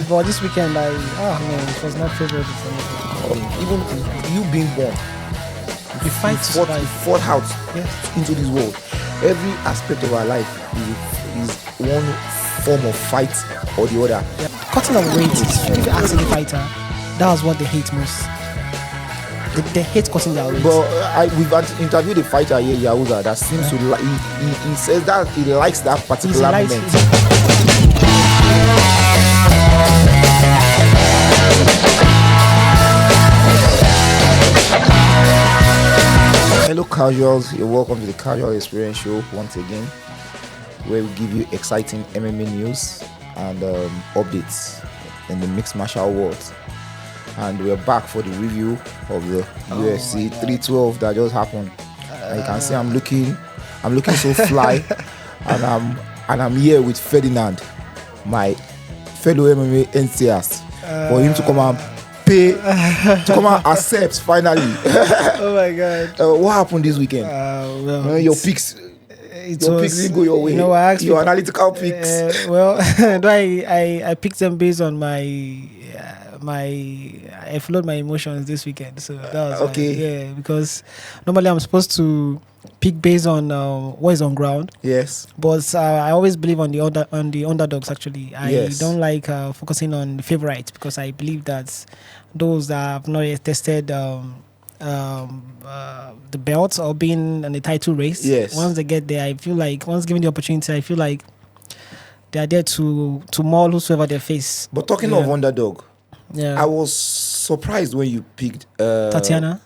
But this weekend, man, it was not favorable for me. Even you being born, The fight you fought out Yes. into this world. Every aspect of our life is one form of fight or the other. Cutting of weight is, if you ask any fighter, that was what they hate most. They hate cutting their weight. But we've interviewed a fighter here, Yahuza, that seems to like. He says that he likes that particular moment. Hello casuals, you're welcome to the Casual Experience Show once again, where we give you exciting MMA news and updates in the mixed martial world. And we're back for the review of the UFC 312 that just happened. And you can see I'm looking so fly, and I'm here with Ferdinand, my fellow MMA enthusiast, for him to come and pay, to come and accept finally. Oh my God! What happened this weekend? Your picks. Your picks didn't go your way. Your analytical picks. I picked them based on I followed my emotions this weekend, so that was okay. Because normally I'm supposed to pick based on what is on ground. Yes. But I always believe on the underdogs. Actually, I don't like focusing on the favorites because I believe that those that have not yet tested the belts or been in the title race. Yes. Once they get there, I feel like once given the opportunity, I feel like they are there to maul whosoever they face. But talking of underdog, I was surprised when you picked Tatiana.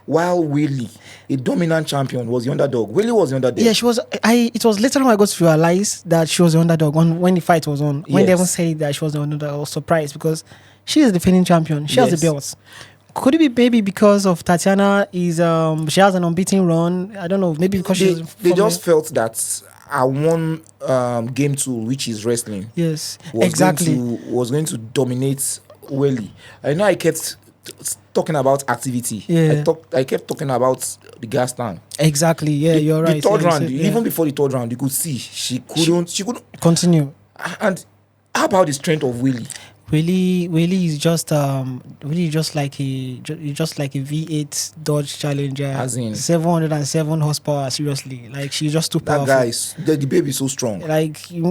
While Weili, a dominant champion, was the underdog. Weili was the underdog. Yeah, she was. It was later on I got to realize that she was the underdog when the fight was on. When they even said that she was the underdog, I was surprised because she is the defending champion. She has the belts. Could it be maybe because of Tatiana is she has an unbeaten run? I don't know. Maybe because they just felt that our one game tool, which is wrestling, was going to dominate Weili. I know I kept talking about activity. I kept talking about the gas tank. Exactly. Yeah, you're right. The third round, even before the third round, you could see she couldn't continue. And how about the strength of Weili? Weili is just like a V8 Dodge Challenger, as in 707 horsepower. Seriously, like she's just too powerful. The baby is so strong. Like we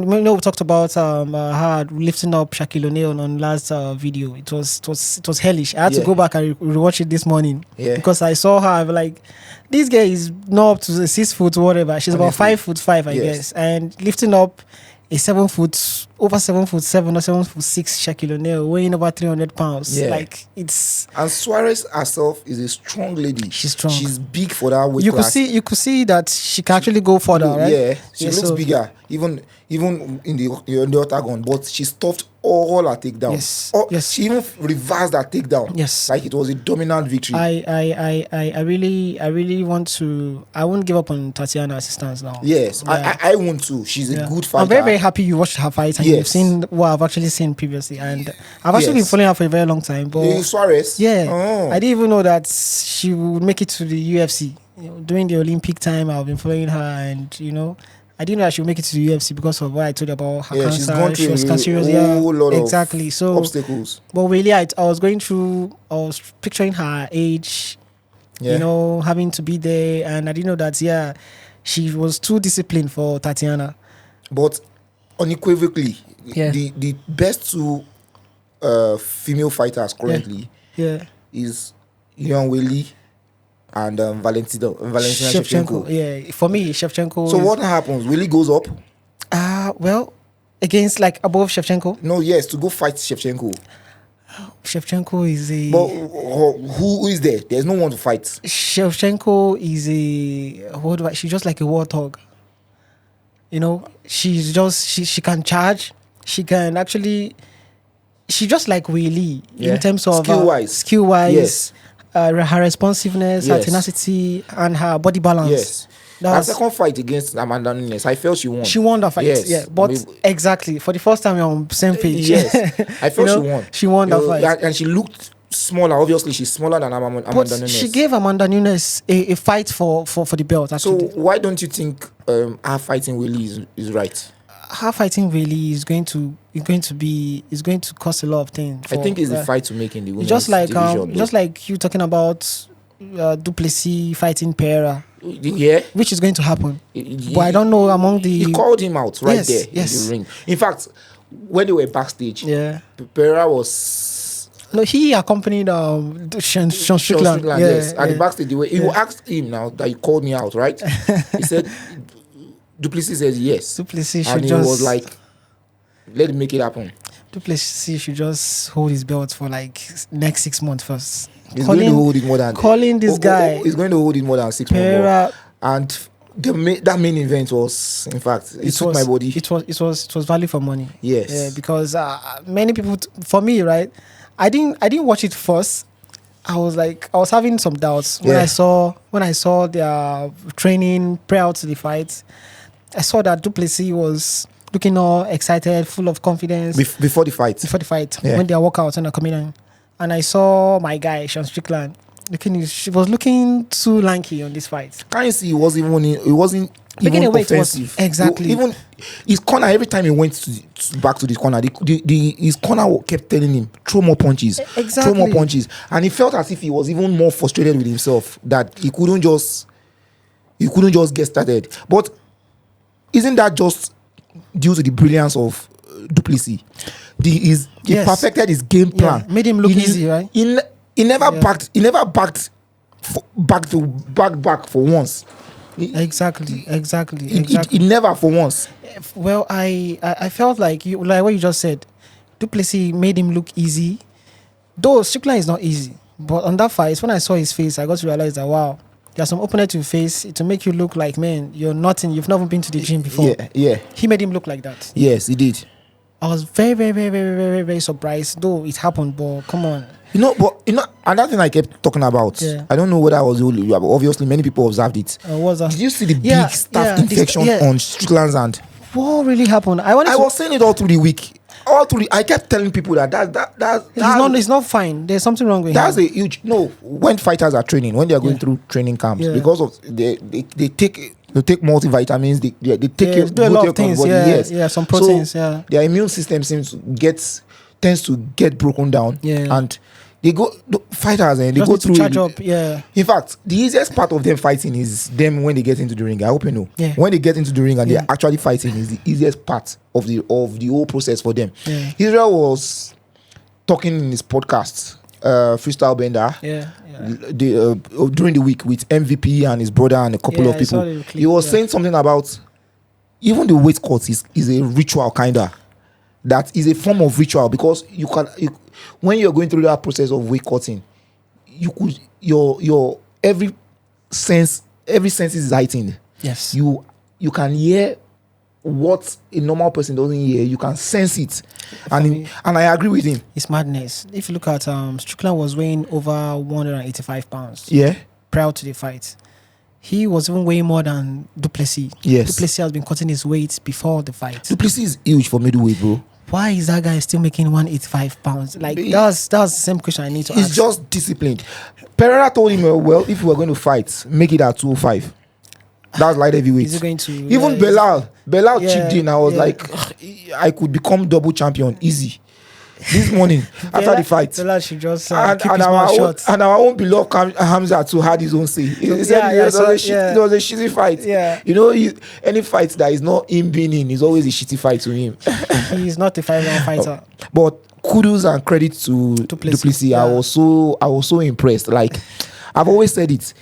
talked about her lifting up Shaquille O'Neal on last video. It was hellish. I had to go back and rewatch it this morning because I saw her. Like, this girl is not up to 6 foot whatever. She's about 5'5", I guess, and lifting up a 7 foot, over 7'7" or 7'6" Shaquille O'Neal weighing over 300 pounds. Like, it's. And Suarez herself is a strong lady. She's strong. She's big for that weight class. You could see that she can actually go further, right? Yeah, she looks bigger, even in the octagon. But she stuffed all her takedowns. Yes. She even reversed that takedown. Yes. Like it was a dominant victory. I really want to. I won't give up on Tatiana's assistance now. Yes, I want to. She's a good fighter. I'm very, very happy you watched her fight and you've seen what I've actually seen previously. And I've actually been following her for a very long time. But Suarez? Yeah. I didn't even know that she would make it to the UFC. During the Olympic time, I've been following her, and I didn't know that she would make it to the UFC because of what I told you about her cancer. She's gone through a whole lot of obstacles. But really, I was picturing her age, having to be there, and I didn't know that, she was too disciplined for Tatiana. But unequivocally, the best two female fighters currently is young Weili and Valentina Shevchenko. Yeah, for me, Shevchenko. So what happens? Weili goes up? Against above Shevchenko? No, yes, to go fight Shevchenko. Shevchenko is a. But who is there? There's no one to fight. Shevchenko is she's just like a warthog. She's just she can charge. She can actually. She's just like Weili in terms of skill wise. Yes. Her responsiveness, her tenacity, and her body balance. Yes. Her second fight against Amanda Nunes, I felt she won. She won that fight, but exactly for the first time you're on the same page. Yes, I felt she won. She won that fight, and she looked smaller. Obviously, she's smaller than Amanda Nunes. She gave Amanda Nunes a fight for the belt. Actually. So why don't you think her fighting Weili is right? how fighting really is going to cost a lot of things. I think it's the fight to make in the women's just like division, just like you talking about Du Plessis fighting Pereira. Yeah, which is going to happen. But I don't know among the. He called him out right there in the ring. In fact, when they were backstage, Pereira was. No, he accompanied Sean Strickland. Yes, at the backstage, he asked him now that he called me out, right? He said, Du Plessis says yes. Du Plessis and he was like, let him make it happen. Du Plessis should just hold his belt for like next 6 months first. He's going to hold it more than guy. He's going to hold it more than 6 months more. And that main event was, in fact, it took my body. It was value for money. Yes. Yeah, because many people, for me, right, I didn't watch it first. I was having some doubts when I saw their training prior to the fight. I saw that Du Plessis was looking all excited, full of confidence. Before the fight, when they walk out and are coming in. And I saw my guy, Sean Strickland, she was looking too lanky on this fight. Can't you see, it wasn't even offensive. Exactly. Even his corner, every time he went back to this corner, his corner kept telling him, throw more punches. Exactly. Throw more punches. And he felt as if he was even more frustrated with himself, that he couldn't just get started. But isn't that just due to the brilliance of Du Plessis? He perfected his game plan. Made him look easy, right? He never backed. He never backed back for once. Exactly. He never for once. Well, I felt like what you just said. Du Plessis made him look easy. Though Strickland is not easy, but on that fight, when I saw his face, I got to realize that wow, there's some opponent to face to make you look like, man, you've never been to the gym before. Yeah. He made him look like that. Yes, he did. I was very, very, very, very, very, very surprised. Though it happened, but come on. Another thing I kept talking about. Yeah. I don't know whether I was only. Obviously, many people observed it. What's that? Did you see the big staph infection on Strickland's hand? What really happened? I was saying it all through the week. I kept telling people that it's not fine. There's something wrong with him. That's a huge when fighters are training, when they are going through training camps, because of they take multivitamins, they take do a lot of things, some proteins, so their immune system tends to get broken down, and they go fighters and they go through charge up. In fact, the easiest part of them fighting is them when they get into the ring. I hope you know. When they get into the ring and they're actually fighting is the easiest part of the whole process for them. Israel was talking in his podcast, Freestyle Bender, during the week with MVP and his brother and a couple of people. He was saying something about even the weight cut is a ritual kinda. That is a form of ritual because when you're going through that process of weight cutting, your every sense is heightened. Yes. You can hear what a normal person doesn't hear. You can sense it. And I agree with him. It's madness. If you look at Strickland was weighing over 185 pounds. Yeah. Prior to the fight. He was even weighing more than Du Plessis. Yes. Du Plessis has been cutting his weight before the fight. Du Plessis is huge for middleweight, bro. Why is that guy still making 185 pounds? Like, that's the same question I need to ask. He's just disciplined. Pereira told him, well, if you were going to fight, make it at 205. That's light heavyweight. Is he going to... Even Belal chipped in. I was like, I could become double champion. Easy. This morning, after the fight. Belal should just keep his mouth shut. And our own beloved Hamza too had his own say. He said it was a shitty fight. Yeah. Any fight that is not him being in is always a shitty fight to him. He's not a 5-round fighter. But kudos and credit to Du Plessis. I was so impressed. Like, I've always said it.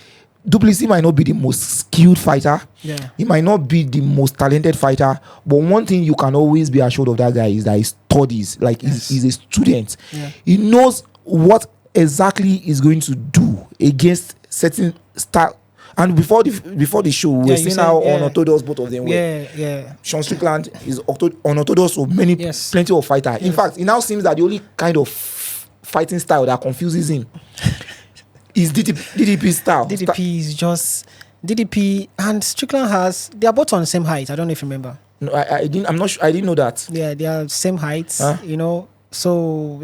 Du Plessis might not be the most skilled fighter. Yeah. He might not be the most talented fighter. But one thing you can always be assured of that guy is that he studies. Like, he's a student. Yeah. He knows what exactly he's going to do against certain style. And before the show, we were seeing how unorthodox both of them were. Yeah. Sean Strickland is unorthodox for plenty of fighters. In fact, it now seems that the only kind of fighting style that confuses him is DDP style. DDP is just DDP and Strickland they are both on the same height. I don't know if you remember. No, I didn't. I'm not sure. I didn't know that. Yeah, they are same heights. So,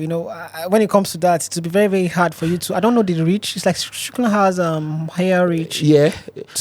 when it comes to that, it will be very, very hard for you to. I don't know the reach. It's like Strickland has higher reach. Yeah.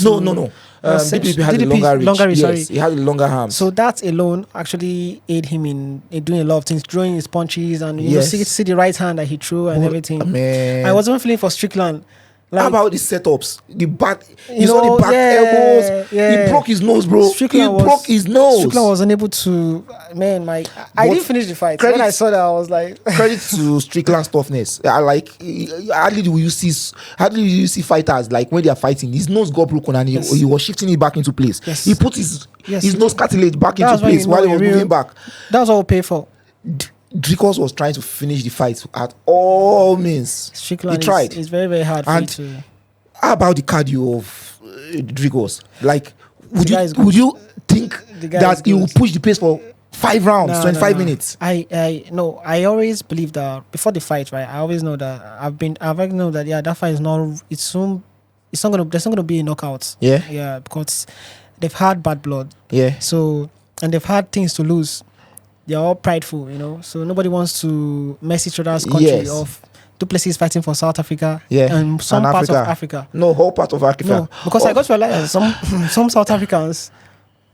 No. DPP has a longer reach. Yes, he has a longer arms. So that alone actually aid him in doing a lot of things, throwing his punches and see the right hand that he threw and everything. Man. I wasn't feeling for Strickland. How about the setups? The back, you saw the back elbows. Yeah. He broke his nose, bro. Broke his nose. Strickland was unable to. Man, I didn't finish the fight. When I saw that, I was like, credit to Strickland's toughness. Hardly do you see fighters like when they are fighting, his nose got broken and he was shifting it back into place. Yes. He put his nose cartilage back into place while he was moving back. That was all we paid for. Dricus was trying to finish the fight at all means. Strickland he tried. It's very, very hard for you to. How about the cardio of Dricus? Like, would you think that he will push the pace for 5 rounds, 25 minutes? I always believe that before the fight, right? I always know that I've already know that that fight is not. There's not gonna be a knockout. Yeah, because they've had bad blood. Yeah. So and they've had things to lose. They're all prideful, so nobody wants to mess each other's country off. Du Plessis is fighting for South Africa and some parts of Africa. No, whole part of Africa. No, because I got to realize some South Africans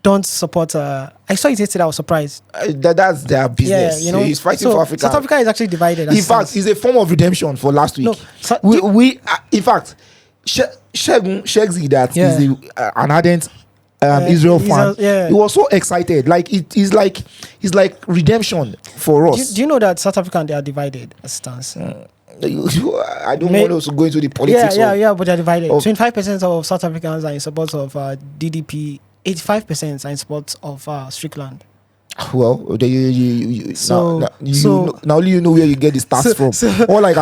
don't support. I saw it yesterday. I was surprised. That's their business. Yeah, he's fighting for Africa. South Africa is actually divided. In fact, it's a form of redemption for last week. No, we in fact, Shegzi, that is an ardent Israel fan. He was so excited. Like it's like redemption for us. Do you know that South Africa, they are divided as stance? I don't want us to go into the politics. But they're divided. 25% of South Africans are in support of DDP. 85% are in support of Strickland. Well, now you know where you get the stats from. All I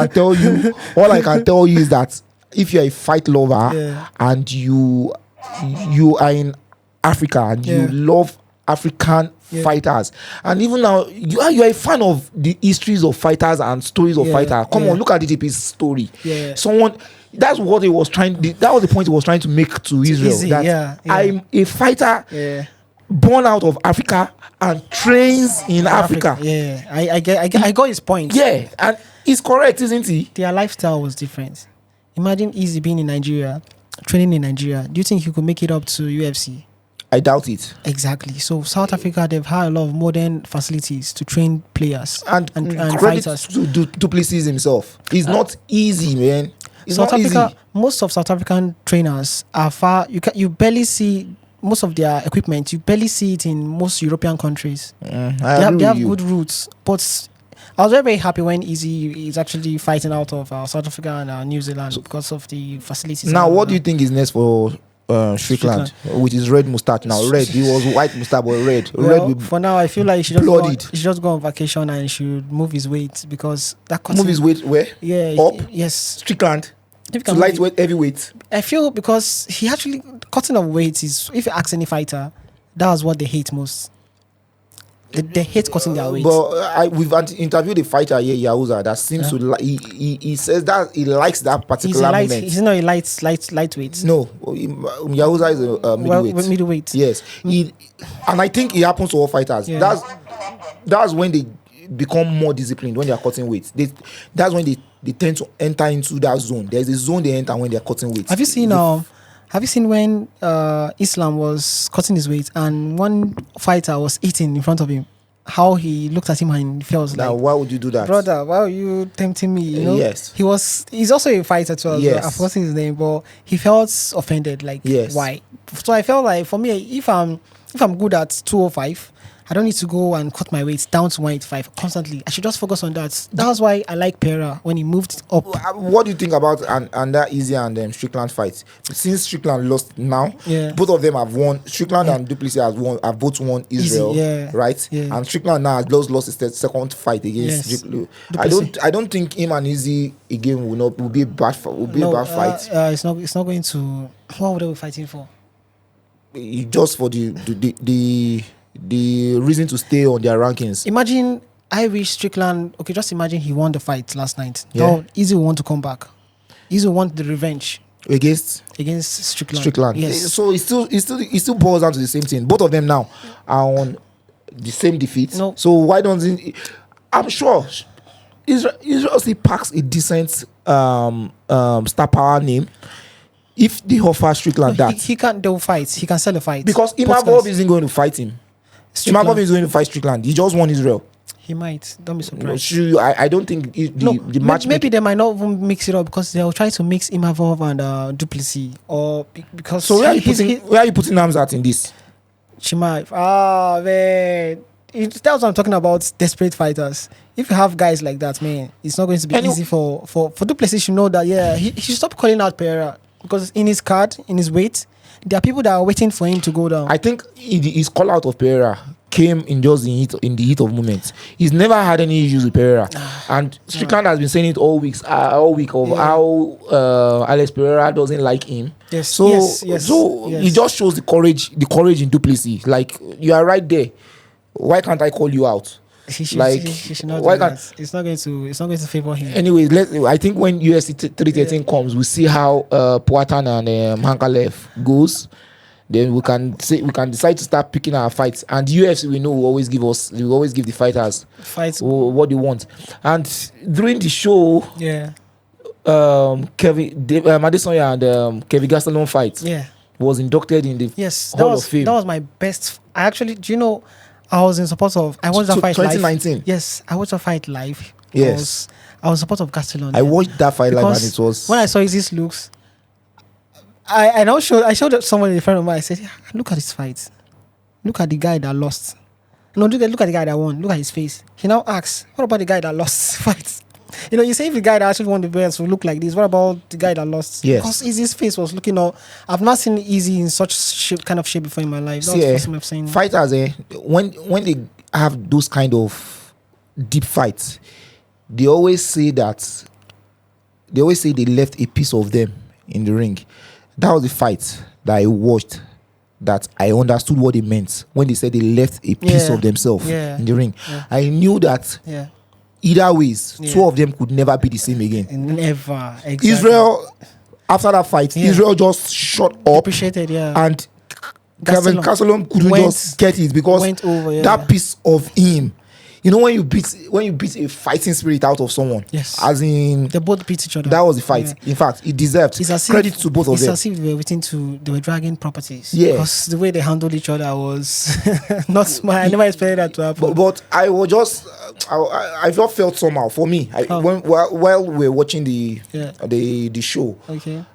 can tell you is that if you're a fight lover and you are in Africa and you love African fighters, and even now you are a fan of the histories of fighters and stories of fighters. Come on, look at DTP's story. That's what he was trying. That was the point he was trying to make to Israel. I'm a fighter born out of Africa and trains in Africa. I got his point. Yeah, and he's correct, isn't he? Their lifestyle was different. Imagine Easy being in Nigeria, training in Nigeria. Do you think he could make it up to UFC? I doubt it. Exactly. So South Africa, they've had a lot of modern facilities to train players and fighters. To Du Plessis himself. It's not easy, man. It's South not Africa, easy. Most of South African trainers are far. You barely see most of their equipment. You barely see it in most European countries. They have good routes, but I was very, very happy when Easy is actually fighting out of South Africa and New Zealand because of the facilities. Now, what do you think is next for Strickland with his red mustache now? Red. He was white mustache, but red. Well, red for now, I feel like he should just go on vacation and he should move his weight because that move his weight where? Yeah. Up? Yes. Strickland. To lightweight, heavyweight. I feel because he actually cutting of weight is, if you ask any fighter, that's what they hate most. They hate cutting their weight. But we've interviewed a fighter here, Yahuza, that seems to he says that he likes that particular moment. He's not a lightweight. No, Yahuza is a middleweight. Middleweight. Yes, and I think it happens to all fighters. Yeah. That's when they become more disciplined, when they are cutting weight. That's when they tend to enter into that zone. There's a zone they enter when they are cutting weight. Have you seen when Islam was cutting his weight and one fighter was eating in front of him? How he looked at him and felt now, like, why would you do that, brother? Why are you tempting me? Yes, he's also a fighter too. Yes, I've forgotten his name, but he felt offended. Like, why? So I felt like, for me, if I'm good at 205, I don't need to go and cut my weight down to 185 constantly. I should just focus on that. That's why I like Pereira when he moved up. What do you think about and that Easy and Strickland fight? Since Strickland lost now, both of them have won. Strickland and Du Plessis have both won Israel, right? Yeah. And Strickland now has lost his second fight against Strickland. I don't think him and Easy again will be a bad fight. It's not going to. What would they be fighting for? Just for the reason to stay on their rankings. Imagine I wish Strickland. Okay, just imagine he won the fight last night. Now Easy will want to come back. Easy will want the revenge against Strickland. Yes. So it still boils down to the same thing. Both of them now are on the same defeat. No. So why doesn't I'm sure Israel still packs a decent star power name. If they offer Strickland that, he can't do fights. He can sell a fight because Imavov isn't going to fight him. Imavov is going to fight Strickland. He just won Israel. He might. Don't be surprised. I don't think the match. Maybe they might not even mix it up because they'll try to mix Imavov and Du Plessis, or because. So where are you putting arms at in this? Chimaev. Man. That's what I'm talking about. Desperate fighters. If you have guys like that, man, it's not going to be easy for Du Plessis to know that. Yeah, he should stop calling out Pereira, because in his card, in his weight, there are people that are waiting for him to go down. I think his call out of Pereira came in just in the heat of moment. He's never had any issues with Pereira, and Strickland has been saying it all week of how Alex Pereira doesn't like him. Yes. So it just shows the courage in Du Plessis. Like, you are right there. Why can't I call you out? He should not do that. It's not going to favor him. Anyway, I think when UFC 313 comes, we see how Poatan and Hankalev goes. Then we can decide to start picking our fights. And UFC, we know, will always give the fighters what they want. And during the show, Kevin Adesanya and Kevin Gastelum fight was inducted in the Hall of Fame. That was my best. I was in support of. I watched that fight 2019. live. Yes, I watched the fight live. Yes, I was in support of Gastelum. I watched that fight live, and it was, when I saw his looks, I showed someone in front of me. I said, "Look at this fight. Look at the guy that lost. No, look at the guy that won. Look at his face." He now asks, "What about the guy that lost fight?" You say if the guy that actually won the belt will look like this, what about the guy that lost? Yes. Because his face was looking all. I've not seen Easy in such kind of shape before in my life. That's the first time I've seen. Fighters, when they have those kind of deep fights, they always say they left a piece of them in the ring. That was the fight that I watched, that I understood what they meant when they said they left a piece of themselves in the ring. Yeah. I knew that either ways, two of them could never be the same again. Never. Exactly. Israel, after that fight, Israel just shut up. Appreciated, and Kevin Gastelum couldn't just get it, because that piece of him. When you beat a fighting spirit out of someone, as in they both beat each other. That was the fight. Yeah. In fact, it deserved credit to both of them. It's as if they were dragging properties. Yeah, because the way they handled each other was not smart. I never expected that to happen. But I was just, I felt somehow for me. While we were watching the show,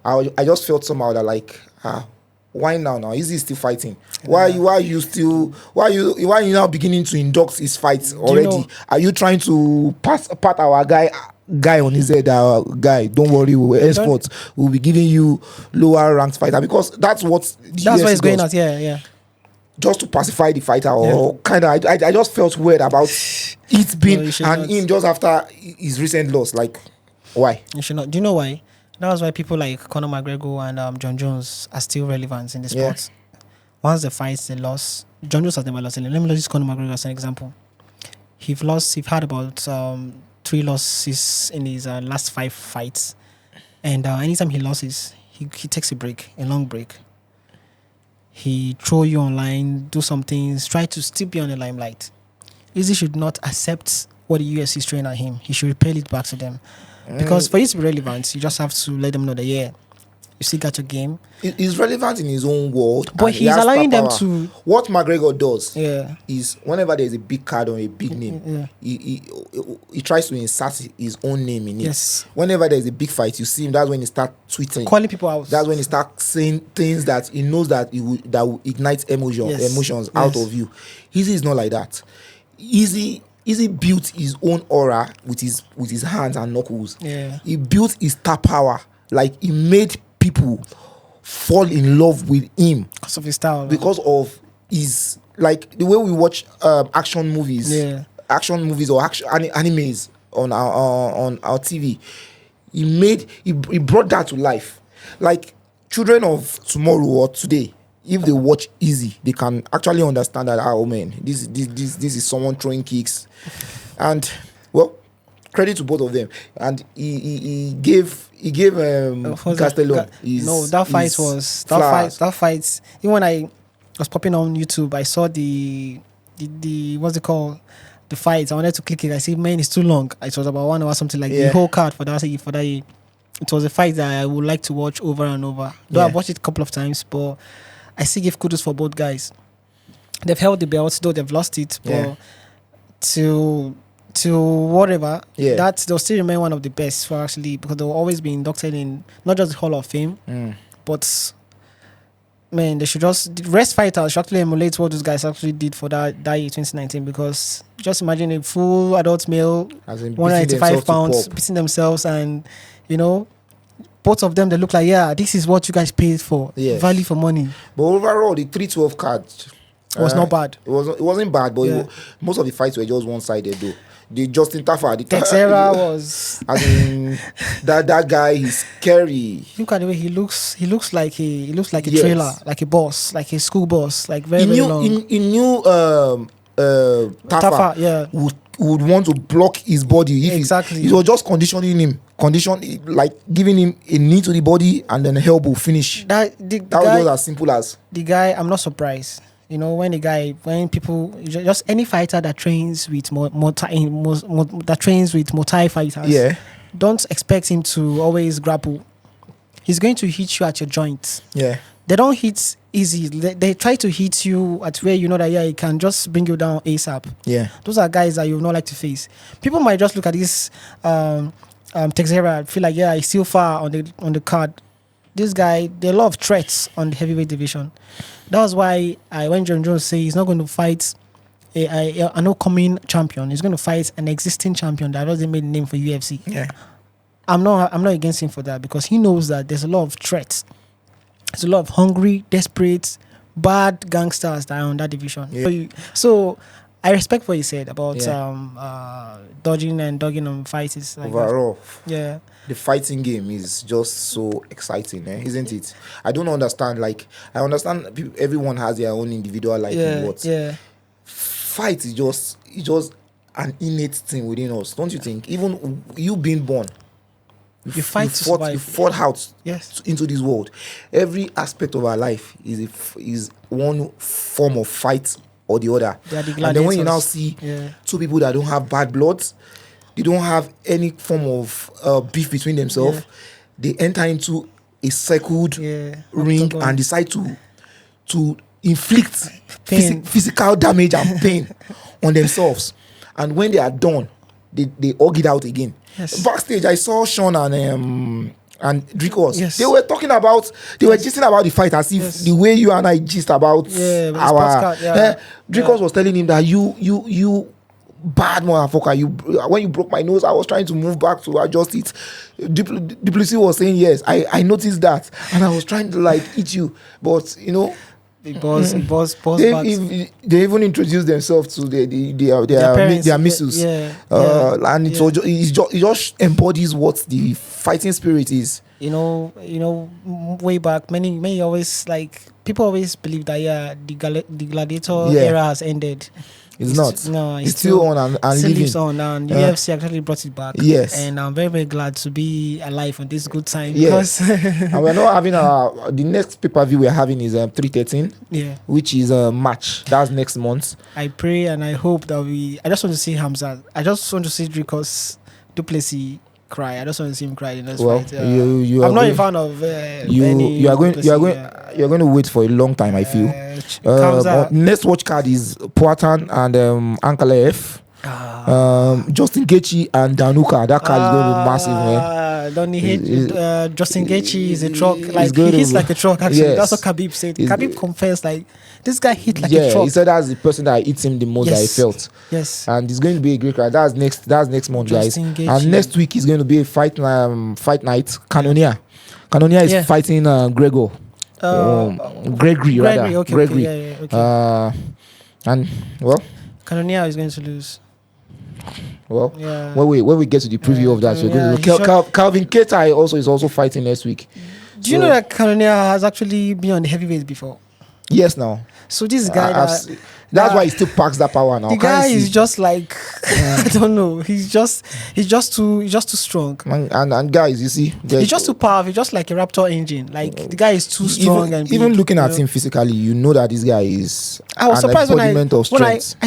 I just felt somehow that why now? Is he still fighting? Why are you now beginning to induct his fights already? Are you trying to pat our guy on his head? Our guy, don't worry, we'll be giving you lower ranked fighter, because that's why it's going out. Yeah. Just to pacify the fighter, or kind of. I just felt weird about it being him just after his recent loss. Like, why? You should not. Do you know why? That's why people like Conor McGregor and John Jones are still relevant in the sport. Once the fights they lost, John Jones has never lost. Let me use Conor McGregor as an example. He's had about 3 losses in his last 5 fights, and anytime he loses, he takes a long break. He throw you online, do some things, try to still be on the limelight. Izzy should not accept what the UFC is throwing at him. He should repel it back to them. Because for you to be relevant, you just have to let them know that you still got your game. He's relevant in his own world, but he's allowing them to. What McGregor does is, whenever there's a big card or a big name, he tries to insert his own name in it. Yes. Whenever there's a big fight, you see him. That's when he starts tweeting, calling people out. That's when he starts saying things that he knows that will ignite emotions out of you. Easy is not like that. Easy built his own aura with his hands and knuckles. Yeah. He built his star power. Like, he made people fall in love with him because of his style. Because of his, like, the way we watch action movies or animes on our TV. He brought that to life. Like, children of tomorrow or today, if they watch Easy, they can actually understand that, oh man, this is someone throwing kicks. And well, credit to both of them. And he gave Gastelum that fight. Even when I was popping on YouTube, I saw the what's it called? the fights. I wanted to click it. I see, man, it's too long. It was about 1 hour, something like the whole card for that year. It was a fight that I would like to watch over and over. Though I've watched it a couple of times, but I still give kudos for both guys. They've held the belts, though they've lost it, but to whatever, that they'll still remain one of the best for actually, because they'll always be inducted in not just the Hall of Fame, but man, they should just, the rest fighters should actually emulate what those guys actually did for that year 2019, because just imagine a full adult male, 185 pounds, beating themselves, and you know, both of them, they look like, this is what you guys paid for, value for money. But overall, the 312 card was not bad. It wasn't bad, but most of the fights were just one-sided though. The Justin Taffa, the Texera was. I mean, that guy, he's scary. Look at the way he looks. He looks like a trailer, like a boss, like a school boss, like very long. He knew Taffa would want to block his body. Exactly. He was just conditioning him, like giving him a knee to the body and then a elbow finish. That was as simple as. The guy, I'm not surprised. You know, when people, just any fighter that trains with Muay fighters, don't expect him to always grapple. He's going to hit you at your joints. Yeah. They don't hit easy. They try to hit you at where you know that he can just bring you down ASAP. Yeah. Those are guys that you would not like to face. People might just look at this Texera and feel like he's still far on the card. This guy, there are a lot of threats on the heavyweight division. That was why when John Jones say he's not going to fight an upcoming champion, he's going to fight an existing champion that already made a name for UFC. Yeah, I'm not against him for that, because he knows that there's a lot of threats. There's a lot of hungry, desperate, bad gangsters that are on that division. Yeah. So I respect what you said about dodging and dogging on fights. Like overall, the fighting game is just so exciting, isn't it? I don't understand. Like, I understand everyone has their own individual liking, but fight is just an innate thing within us, don't you think? Even you being born, you fought out into this world. Every aspect of our life is one form of fight or the other. And then when you now see two people that don't have bad blood, they don't have any form of beef between themselves, they enter into a circled ring and decide to inflict physical damage and pain on themselves. And when they are done, they hug it out again. Yes. Backstage, I saw Sean and Dricus. Yes. They were gisting about the fight as if the way you and I gist about our. Dricus was telling him that you bad motherfucker. When you broke my nose, I was trying to move back to adjust it. Du Plessis was saying yes. I noticed that, and I was trying to like eat you, but you know. They even introduced themselves to their missiles, and it just embodies what the fighting spirit is. You know, way back, many always people always believe that the gladiator era has ended. It's not. No, it's still on and still living. Lives on, and UFC actually brought it back. Yes, and I'm very, very glad to be alive on this good time. Yes, and we're not having the next pay-per-view we're having is 313. Yeah, which is a match. That's next month. I pray and I hope that I just want to see Hamza. I just want to see Dricus Du Plessis cry. I just want to see him cry in this fight. I'm not a fan of you're going to wait for a long time, I feel. Next watch card is Poatan and Ankalaev. Justin Gaethje and Danuka. That card is going to be massive, man. Don't hate Justin Gaethje is a truck. Like he hits like a truck. Actually, that's what Khabib said. Khabib confessed this guy hit like a truck. He said that's the person that hits him the most. That I felt. Yes. And it's going to be a great card. That's next month, Justin guys. Gaethje. And next week is going to be a fight night. Canonia is fighting Gregory. Okay, Gregory. Okay. And well, Canonia is going to lose. Well, when we get to the preview of that, we're going to Calvin Keita is also fighting next week. Do you know that Canonia has actually been on the heavyweight before? Yes, now. So this guy, that's why he still packs that power now. The guy is just like I don't know. He's just too strong. And guys, you see, he's just too powerful. He's just like a Raptor engine. Like the guy is too strong and big, even looking at him physically, you know that this guy is. I was surprised when I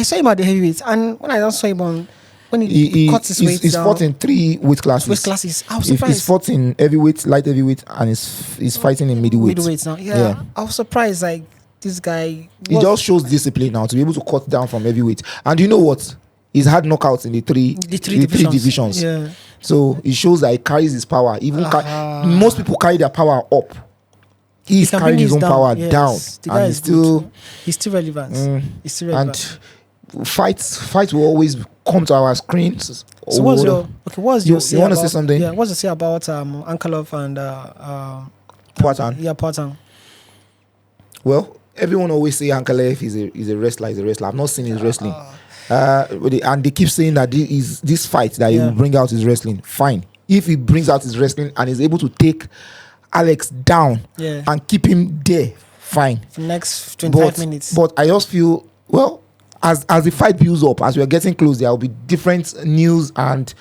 saw him at the heavyweight, and when I just saw him when he cut his weight he's down. fought in 3 weight classes. I was surprised. He's fought in heavyweight, light heavyweight, and he's fighting in middleweight. Middleweight now, yeah. I was surprised. Like this guy, he just shows discipline now to be able to cut down from heavyweight. And you know what? He's had knockouts in the three divisions. Yeah. So it shows that he carries his power. Even most people carry their power up. He's carrying his own power down, and he's still relevant. He's still relevant. And fights will always come to our screens. So what's your you want to say something? Yeah, what's to say about Ankalov and Poatan? Yeah, Poatan. Well, everyone always say Ankalev is a wrestler. I've not seen his wrestling. And they keep saying that this fight that he will bring out his wrestling. Fine. If he brings out his wrestling and is able to take Alex down and keep him there, fine. For the next 25 minutes. But I just feel, well, as the fight builds up, as we are getting close, there will be different news and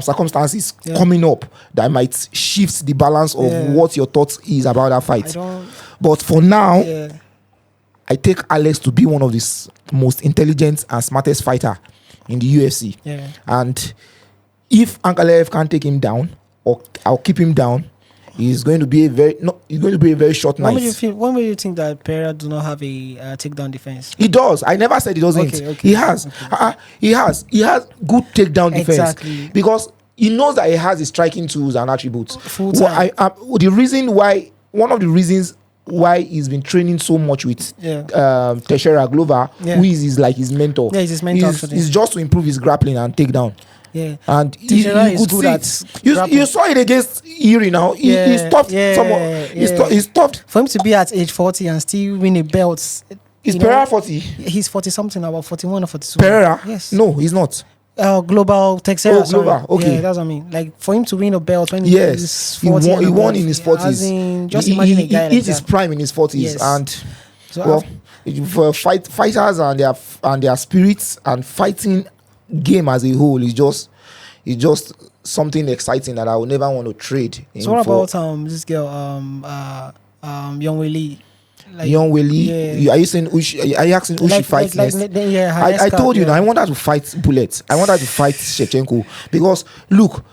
circumstances coming up that might shift the balance of what your thoughts is about that fight. But for now, I take Alex to be one of the most intelligent and smartest fighter in the UFC. Yeah. And if Ankalev can't take him down, or I'll keep him down, it's going to be a very short night. When will you think that Pereira do not have a takedown defense? He does. I never said he doesn't. Okay. He has. Okay. He has good takedown defense. Exactly. Because he knows that he has the striking tools and attributes. Full time. One of the reasons why he's been training so much with Teixeira Glover, who is like his mentor. Yeah, he's his mentor. It's just to improve his grappling and takedown. Yeah, and Teixeira is good at you saw it against Iri now. He stopped someone. He stopped. For him to be at age 40 and still win a belt. Is Pereira 40? He's 40 something, about 41 or 42. Pereira? Yes. No, he's not. Global Teixeira. Global. Okay. Yeah, that's what I mean. Like for him to win a belt when he's 40, he won in his 40s. Just imagine a guy like that. His prime in his 40s, and for fighters and their spirits and fighting game as a whole is just something exciting that I would never want to trade. So what about this girl Zhang Weili? Zhang Weili, are you saying are you asking who she fights next? I told you now, I want her to fight Bullet. I want her to fight Shevchenko because look,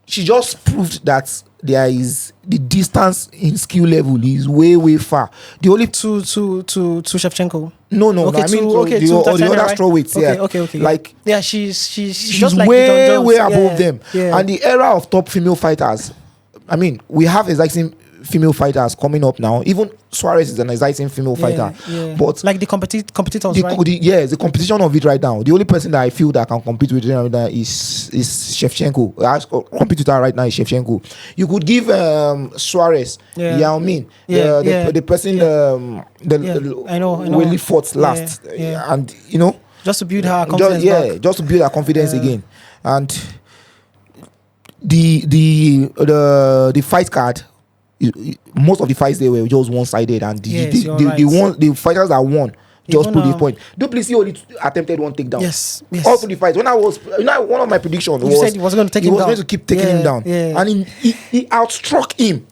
she just proved that there is the distance in skill level is way far. The only to Shevchenko. No. Okay, I mean the other strawweights. Okay. Like she's just like way above them. Yeah. And the era of top female fighters. I mean, we have exciting female fighters coming up now. Even Suarez is an exciting female fighter. Yeah. But like the competitors, right? The competition of it right now. The only person that I feel that can compete with her right now is Shevchenko. Compete with her right now is Shevchenko. You could give Suarez, Yao Ming, the person I know. Really fought last, and you know, just to build her confidence. Just to build her confidence again, and the fight card. Most of the fights they were just one-sided, and the fighters that won just put the point. Du Plessis only attempted one takedown. Yes. All through the fights. One of my predictions said he was going to take him down. He was going to keep taking him down, and he outstruck him.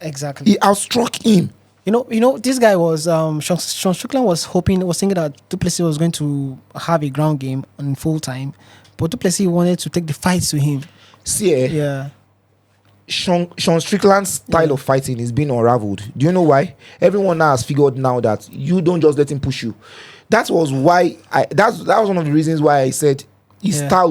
Exactly. He outstruck him. You know, this guy was Sean Strickland was thinking that Du Plessis was going to have a ground game on full time, but Du Plessis wanted to take the fights to him. Sean Strickland's style of fighting is being unraveled. Do you know why? Everyone now has figured now that you don't just let him push you. That was why that was one of the reasons why I said his style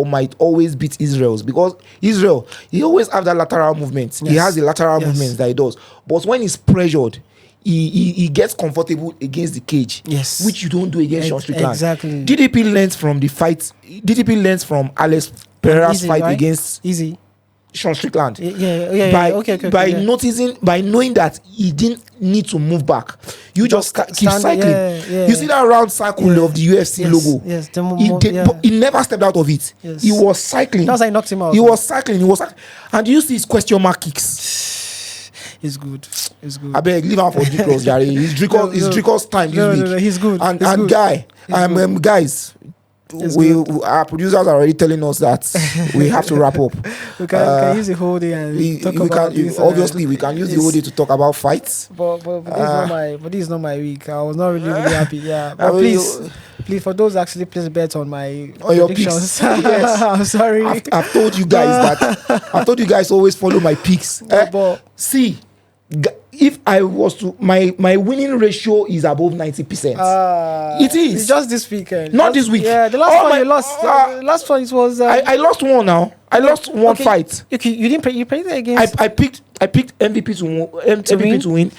might always beat Israel's, because Israel, he always have that lateral movement. He has the lateral movements that he does. But when he's pressured, he gets comfortable against the cage, which you don't do against Sean Strickland. Exactly. DDP learns from the fight. DDP learns from Alex Pereira's fight against Sean Strickland. By knowing that he didn't need to move back, you just keep cycling. You see that round circle of the UFC logo. He never stepped out of it. He was cycling. That's how he knocked him out. He was cycling. And you see his question mark kicks. He's good. He's good. I beg, leave him for Dricus, Jerry. It's Dricus time this week. No, he's good. And good. guy, guys, our producers are already telling us that we have to wrap up. We can use the whole day and talk about this. Obviously, we can use the whole day to talk about fights. But this is not my week. I was not really happy. Yeah, but please, for those actually place bets on your picks. Yes. I'm sorry. I've told you guys that. I've told you guys always follow my picks. See, if I was to my winning ratio is above 90%. It is. It's just this weekend. Not this week. Yeah, the last one you lost. The last one it was. I lost one now. I lost one fight. Okay, you didn't. You played against. I picked MVP to win.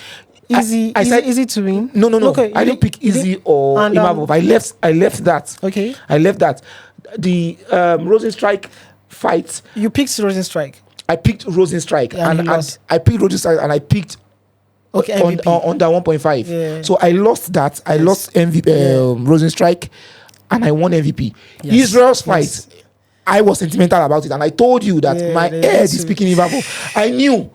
Easy. I said easy to win. No. Okay, I didn't pick easy or Imavov. I left that. Okay. I left that. The Rosenstrike fight. You picked Rosenstrike. I picked Rosenstrike and I picked Rosenstrike and I picked MVP. under 1.5. Yeah. So I lost that. I lost MVP Rosenstrike and I won MVP. Yes. Israel's fight. I was sentimental about it and I told you that my head is speaking Imavov. I knew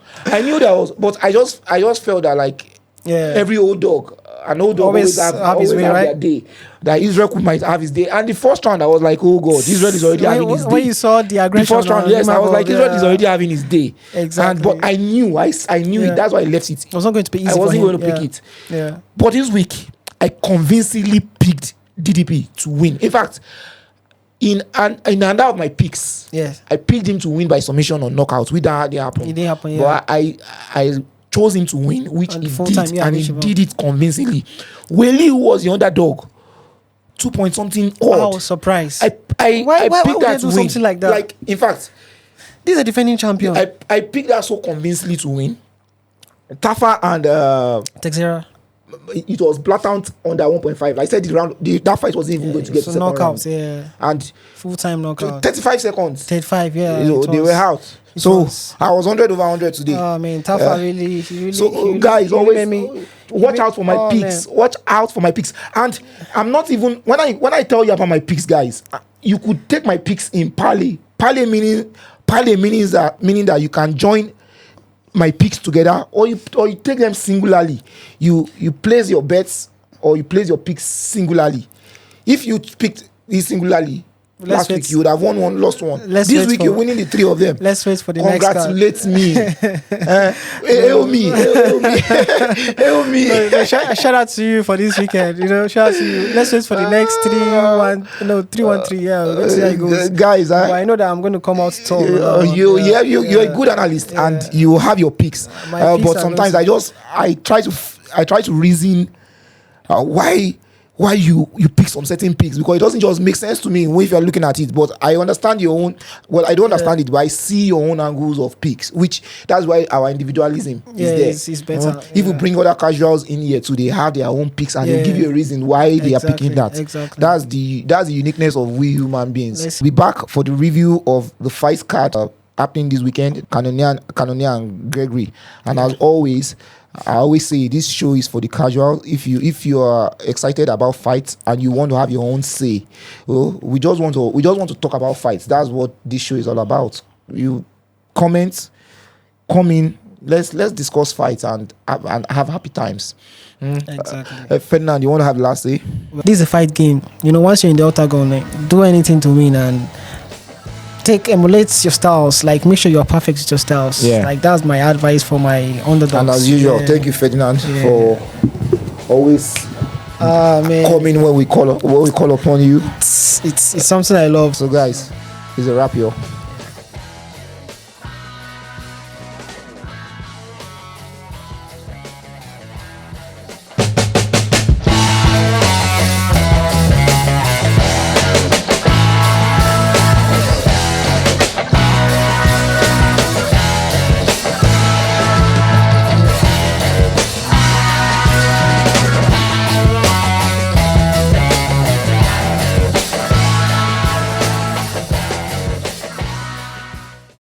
that was, but I just felt that like every old dog. An old dog always have their day. That Israel might have his day. And the first round, I was like, oh God, Israel is already having his day. When you saw the aggression, the first round, yes, I was like, Israel is already having his day. Exactly. But I knew it. That's why I left it. It was not going to be easy. I wasn't going to pick it. Yeah. But this week, I convincingly picked DDP to win. In fact, in another of my picks, I picked him to win by submission or knockout. That didn't happen. It didn't happen. Yeah. But I chose him to win, which he did, and he did it convincingly. Weili was the underdog, 2 point something odd. I was surprised. I picked that to win. Something like that? Like, in fact, this is a defending champion. I picked that so convincingly to win. Tafa and Texera. It was black out under 1.5. I said that fight wasn't even going to get to knockouts, round. And full-time knockout. 35 seconds. 35, yeah. They were out. So I was 100 over 100 today. Oh, man, Tafa really. So guys, always watch out for my picks. Man. Watch out for my picks. And I'm not even when I tell you about my picks, guys, you could take my picks in parlay. Parlay meaning that you can join my picks together, or you take them singularly. You place your bets or you place your picks singularly. If you picked this singularly, last week you would have won one, lost one. This week you're winning the three of them. Let's wait for the next card. Congratulate me. Hail me. Shout out to you for this weekend. Shout out to you. Let's wait for the next 3-1-3. Yeah, let's see how it goes. Guys, I know that I'm going to come out tall. You're a good analyst and you have your picks. But sometimes I try to reason why you pick some certain picks, because it doesn't just make sense to me if you're looking at it. But I understand your own. Well, I don't understand it, but I see your own angles of picks, which that's why our individualism is there. It's better. If you bring other casuals in here too, they have their own picks and they give you a reason why they are picking that. Exactly. That's the uniqueness of we human beings. We'll be back for the review of the fight card happening this weekend, Cannonier and Gregory. And as always, I always say this show is for the casual. If you are excited about fights and you want to have your own say, we just want to talk about fights. That's what this show is all about. You come in, let's discuss fights and have happy times. Exactly. Ferdinand, you want to have the last say? This is a fight game. Once you're in the octagon, do anything to win and emulate your styles. Like, make sure you're perfect with your styles. Like, that's my advice for my underdogs. And as usual, thank you, Ferdinand, for always coming when we call upon you. It's something I love. So guys, it's a wrap, yo.